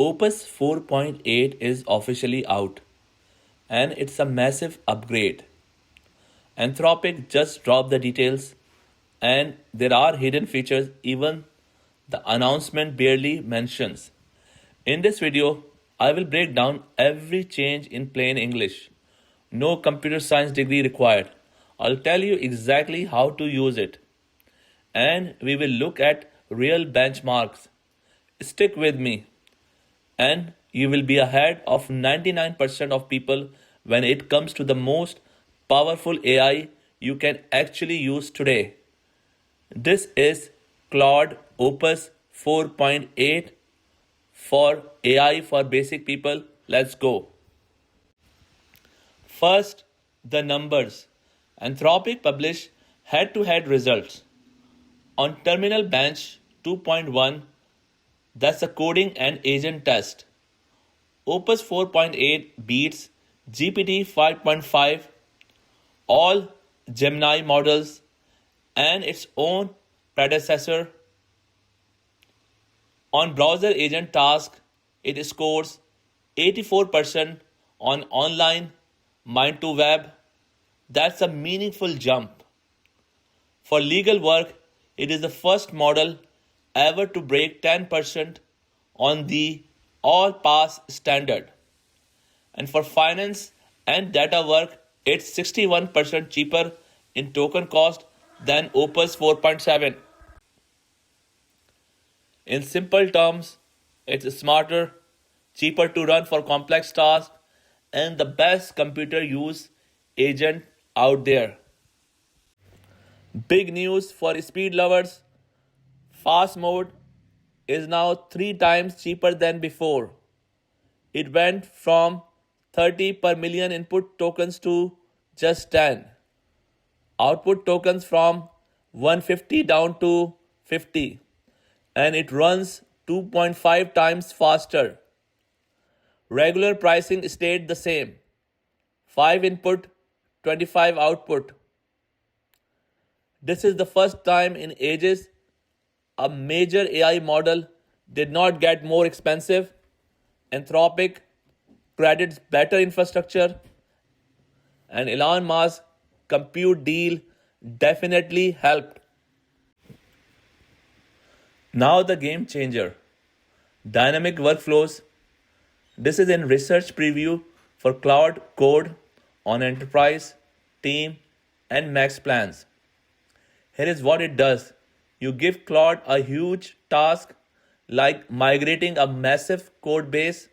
Opus 4.8 is officially out, and it's a massive upgrade. Anthropic just dropped the details, and there are hidden features even the announcement barely mentions. In this video, I will break down every change in plain English. No computer science degree required. I'll tell you exactly how to use it. And we will look at real benchmarks. Stick with me, and you will be ahead of 99% of people when it comes to the most powerful AI you can actually use today. This is Claude Opus 4.8 for AI for basic people. Let's go. First, the numbers. Anthropic published head-to-head results. On Terminal Bench 2.1, that's a coding and agent test. Opus 4.8 beats GPT 5.5, all Gemini models, and its own predecessor. On browser agent task, it scores 84% on online mind to web. That's a meaningful jump. For legal work, it is the first model ever to break 10% on the all pass standard. And for finance and data work, it's 61% cheaper in token cost than Opus 4.7. In simple terms, it's smarter, cheaper to run for complex tasks, and the best computer use agent out there. Big news for speed lovers. Fast mode is now 3 times cheaper than before. It went from 30 per million input tokens to just 10. Output tokens from 150 down to 50. And it runs 2.5 times faster. Regular pricing stayed the same. 5 input, 25 output. This is the first time in ages a major AI model did not get more expensive. Anthropic credits better infrastructure, and Elon Musk's compute deal definitely helped. Now the game changer. Dynamic workflows. This is in research preview for Cloud Code on Enterprise, Team, and Max plans. Here is what it does. You give Claude a huge task like migrating a massive code base.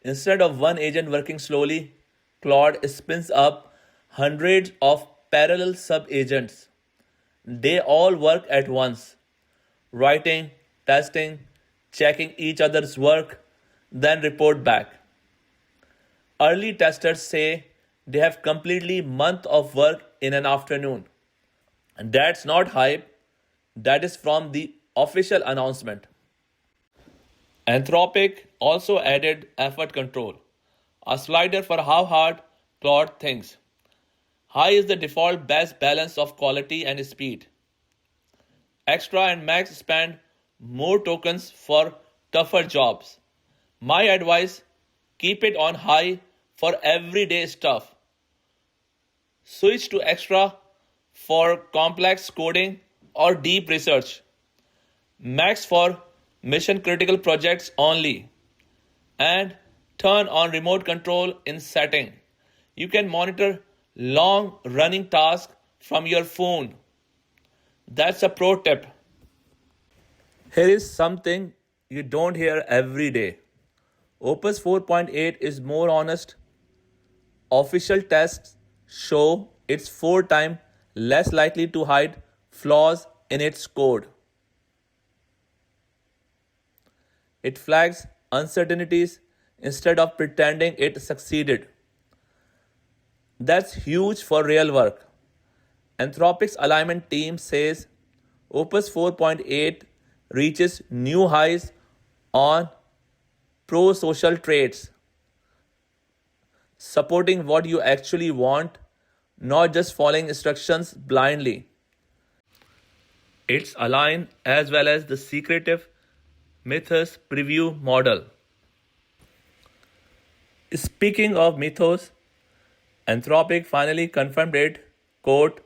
Instead of one agent working slowly, Claude spins up hundreds of parallel sub-agents. They all work at once, writing, testing, checking each other's work, then report back. Early testers say they have completely month of work in an afternoon. And that's not hype, that is from the official announcement. Anthropic also added effort control, a slider for how hard Claude thinks. High is the default best balance of quality and speed. Extra and Max spend more tokens for tougher jobs. My advice, keep it on high for everyday stuff. Switch to extra for complex coding or deep research. Max for mission critical projects only. And turn on remote control in setting. You can monitor long running tasks from your phone. That's a pro tip. Here is something you don't hear every day. Opus 4.8 is more honest. Official tests show it's 4 times less likely to hide flaws in its code. It flags uncertainties instead of pretending it succeeded. That's huge for real work. Anthropic's alignment team says Opus 4.8 reaches new highs on pro-social traits, supporting what you actually want, not just following instructions blindly. It's aligned as well as the secretive Mythos preview model. Speaking of Mythos, Anthropic finally confirmed it. Quote,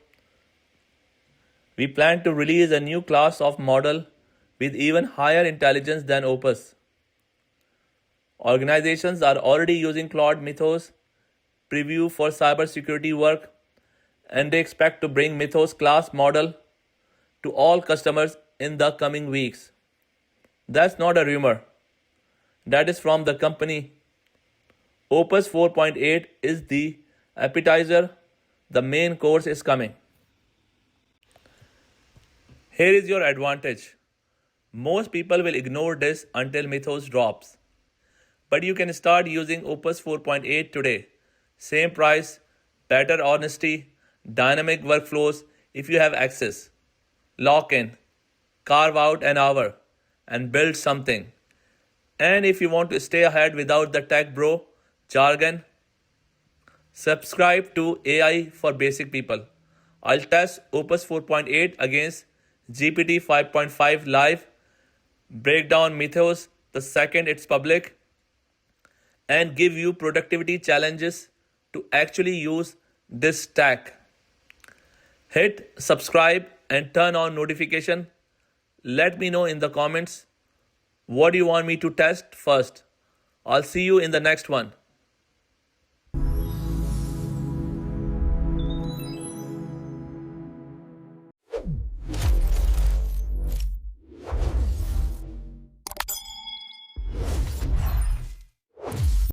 "We plan to release a new class of model with even higher intelligence than Opus. Organizations are already using Claude Mythos preview for cybersecurity work, and they expect to bring Mythos class model to all customers in the coming weeks." That's not a rumor. That is from the company. Opus 4.8 is the appetizer. The main course is coming. Here is your advantage. Most people will ignore this until Mythos drops. But you can start using Opus 4.8 today. Same price, better honesty, dynamic workflows if you have access. Lock in, carve out an hour, and build something. And if you want to stay ahead without the tech bro, jargon, subscribe to AI for basic people. I'll test Opus 4.8 against GPT 5.5 live, break down Mythos the second it's public, and give you productivity challenges to actually use this stack. Hit subscribe and turn on notification. Let me know in the comments what you want me to test first. I'll see you in the next one.